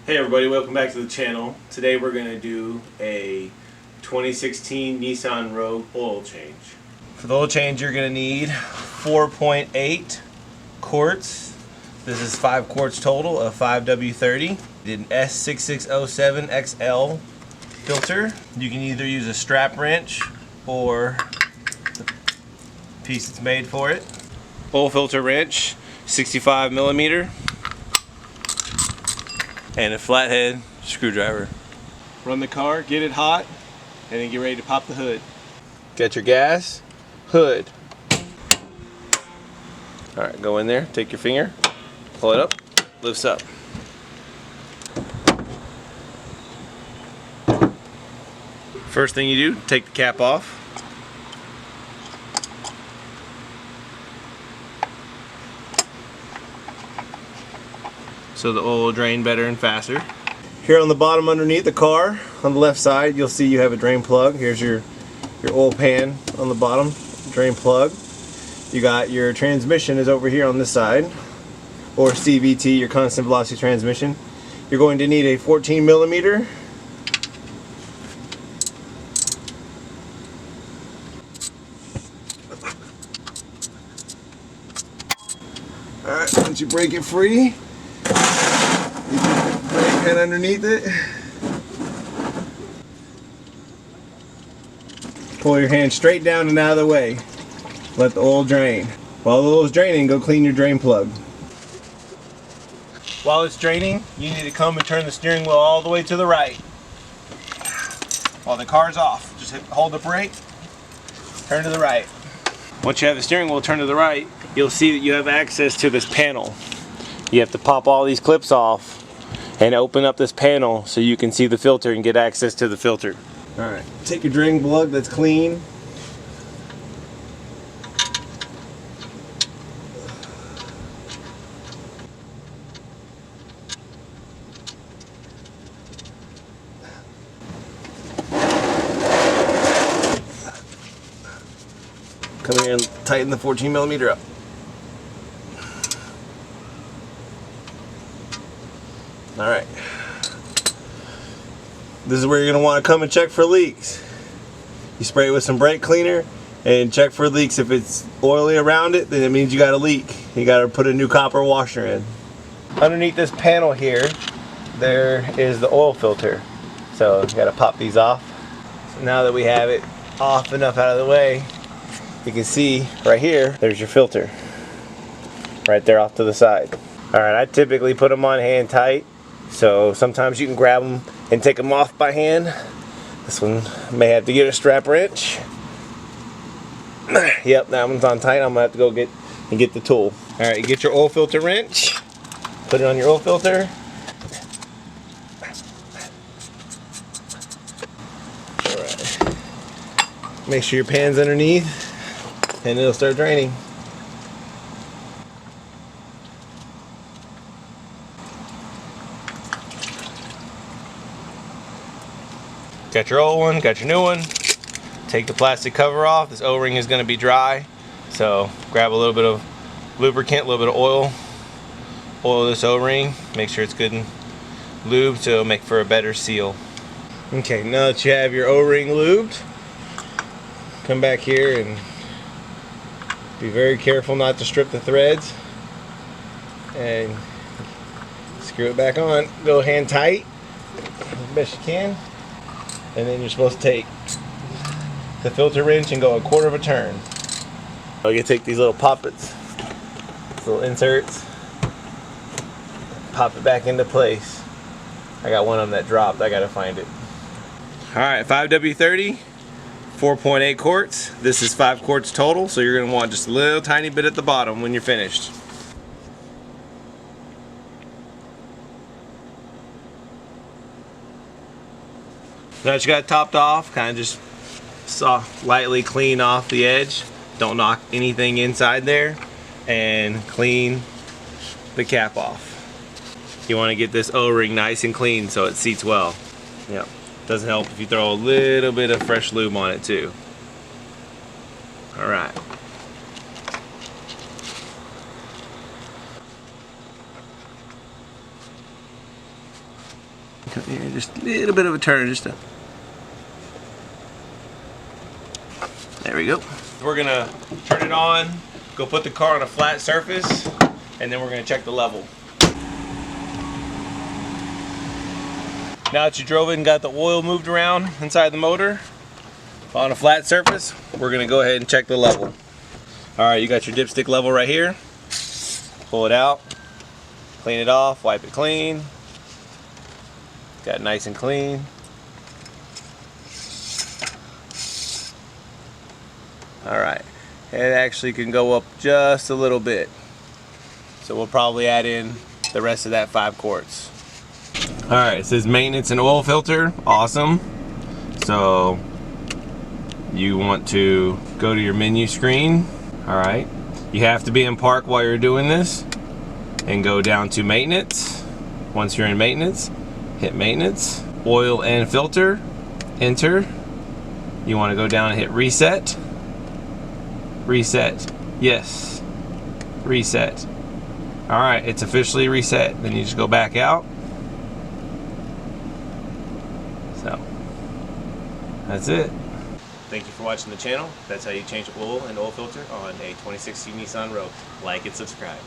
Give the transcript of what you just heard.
Hey everybody, welcome back to the channel. Today we're going to do a 2016 Nissan Rouge oil change. For the oil change you're going to need 4.8 quarts. This is 5 quarts total of 5W30. Did an S6607 XL filter. You can either use a strap wrench or the piece that's made for it. Oil filter wrench, 65mm. And a flathead screwdriver. Run the car, get it hot, and then get ready to pop the hood. Get your gas, hood. Alright, go in there, take your finger, pull it up, lifts up. First thing you do, take the cap off. So the oil will drain better and faster. Here on the bottom underneath the car, on the left side, you'll see you have a drain plug. Here's your oil pan on the bottom, drain plug. You got your transmission is over here on this side, or CVT, your constant velocity transmission. You're going to need a 14mm. Alright, once you break it free, you put the brake pin underneath it. Pull your hand straight down and out of the way. Let the oil drain. While the oil is draining, go clean your drain plug. While it's draining, you need to come and turn the steering wheel all the way to the right. While the car's off, just hold the brake, turn to the right. Once you have the steering wheel turned to the right, you'll see that you have access to this panel. You have to pop all these clips off and open up this panel so you can see the filter and get access to the filter. Alright, take your drain plug that's clean. Come here and tighten the 14mm up. Alright. This is where you're going to want to come and check for leaks. You spray it with some brake cleaner and check for leaks. If it's oily around it, then it means you got a leak. You got to put a new copper washer in. Underneath this panel here, there is the oil filter. So you got to pop these off. So now that we have it off enough out of the way, you can see right here, there's your filter. Right there off to the side. Alright, I typically put them on hand tight. So sometimes you can grab them and take them off by hand. This one may have to get a strap wrench. Yep, that one's on tight. I'm gonna have to go get the tool. Alright, get your oil filter wrench. Put it on your oil filter. Alright. Make sure your pan's underneath and it'll start draining. Got your old one, got your new one. Take the plastic cover off. This O-ring is going to be dry, so grab a little bit of lubricant, a little bit of oil. Oil this O-ring, make sure it's good and lubed so it'll make for a better seal. Okay, now that you have your O-ring lubed, come back here and be very careful not to strip the threads and screw it back on. Go hand tight as best you can. And then you're supposed to take the filter wrench and go 1/4 of a turn. So you take these little poppets, little inserts, pop it back into place. I got one of them that dropped, I gotta find it. Alright, 5W30, 4.8 quarts. This is 5 quarts total, so you're gonna want just a little tiny bit at the bottom when you're finished. Now that you got it topped off, kind of just lightly clean off the edge. Don't knock anything inside there, and clean the cap off. You want to get this O-ring nice and clean so it seats well. Yep. Doesn't help if you throw a little bit of fresh lube on it too. Alright. just a little bit of a turn, there we go. We're gonna turn it on, go put the car on a flat surface, and then we're gonna check the level. Now that you drove it and got the oil moved around inside the motor on a flat surface, we're gonna go ahead and check the level. All right, you got your dipstick level right here. Pull it out, clean it off, wipe it clean. Got it nice and clean. All right, it actually can go up just a little bit. So we'll probably add in the rest of that 5 quarts. All right, it says maintenance and oil filter, awesome. So you want to go to your menu screen. All right, you have to be in park while you're doing this and go down to maintenance. Once you're in maintenance, hit maintenance, oil and filter, enter. You want to go down and hit reset. Reset, yes, reset. All right, it's officially reset. Then you just go back out. So, that's it. Thank you for watching the channel. That's how you change oil and oil filter on a 2016 Nissan Rouge. Like and subscribe.